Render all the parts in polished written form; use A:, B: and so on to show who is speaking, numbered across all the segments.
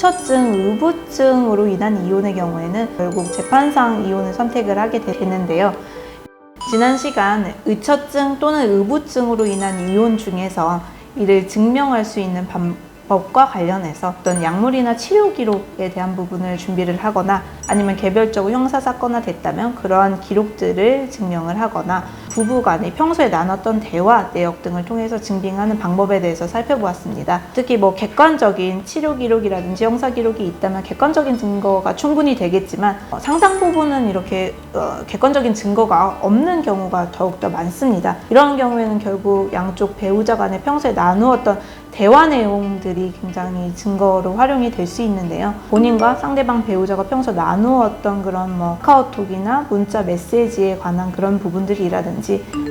A: 의처증, 의부증으로 인한 이혼의 경우에는 결국 재판상 이혼을 선택을 하게 되는데요. 지난 시간 의처증 또는 의부증으로 인한 이혼 중에서 이를 증명할 수 있는 방법과 관련해서 어떤 약물이나 치료 기록에 대한 부분을 준비를 하거나 아니면 개별적으로 형사사건화 됐다면 그러한 기록들을 증명을 하거나 부부간에 평소에 나눴던 대화 내역 등을 통해서 증빙하는 방법에 대해서 살펴보았습니다. 특히 객관적인 치료 기록이라든지 형사 기록이 있다면 객관적인 증거가 충분히 되겠지만 상당 부분은 이렇게 객관적인 증거가 없는 경우가 더욱더 많습니다. 이런 경우에는 결국 양쪽 배우자 간에 평소에 나누었던 대화 내용들이 굉장히 증거로 활용이 될 수 있는데요. 본인과 상대방 배우자가 평소 나누었던 그런 카카오톡이나 문자 메시지에 관한 그런 부분들이라든지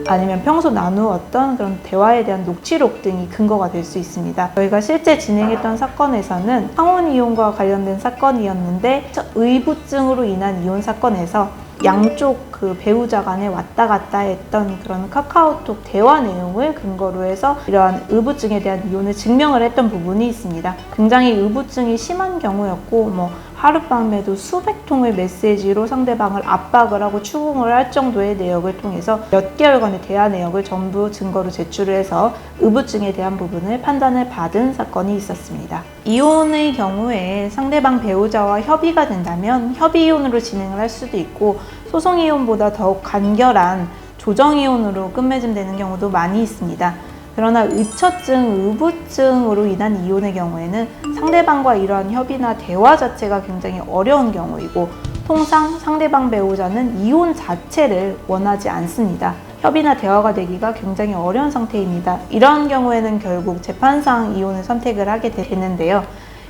A: 아니면 평소 나누었던 그런 대화에 대한 녹취록 등이 근거가 될 수 있습니다. 저희가 실제 진행했던 사건에서는 상혼 이혼과 관련된 사건이었는데 의부증으로 인한 이혼 사건에서 양쪽 배우자 간에 왔다 갔다 했던 그런 카카오톡 대화 내용을 근거로 해서 이러한 의부증에 대한 이혼을 증명을 했던 부분이 있습니다. 굉장히 의부증이 심한 경우였고 하룻밤에도 수백 통의 메시지로 상대방을 압박을 하고 추궁을 할 정도의 내역을 통해서 몇 개월간의 대화 내역을 전부 증거로 제출을 해서 의부증에 대한 부분을 판단을 받은 사건이 있었습니다. 이혼의 경우에 상대방 배우자와 협의가 된다면 협의이혼으로 진행을 할 수도 있고 소송이혼보다 더욱 간결한 조정이혼으로 끝맺음되는 경우도 많이 있습니다. 그러나 의처증, 의부증으로 인한 이혼의 경우에는 상대방과 이러한 협의나 대화 자체가 굉장히 어려운 경우이고 통상 상대방 배우자는 이혼 자체를 원하지 않습니다. 협의나 대화가 되기가 굉장히 어려운 상태입니다. 이런 경우에는 결국 재판상 이혼을 선택을 하게 되는데요.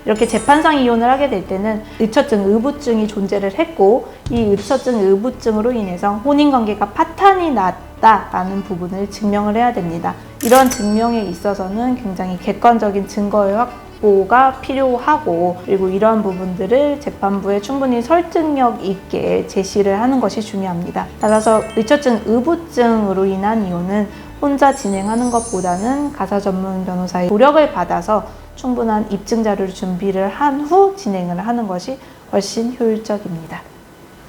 A: 이렇게 재판상 이혼을 하게 될 때는 의처증, 의부증이 존재를 했고 이 의처증, 의부증으로 인해서 혼인관계가 파탄이 났다라는 부분을 증명을 해야 됩니다. 이런 증명에 있어서는 굉장히 객관적인 증거의 확보가 필요하고 그리고 이러한 부분들을 재판부에 충분히 설득력 있게 제시를 하는 것이 중요합니다. 따라서 의처증, 의부증으로 인한 이혼은 혼자 진행하는 것보다는 가사 전문 변호사의 도력을 받아서 충분한 입증 자료를 준비를 한 후 진행을 하는 것이 훨씬 효율적입니다.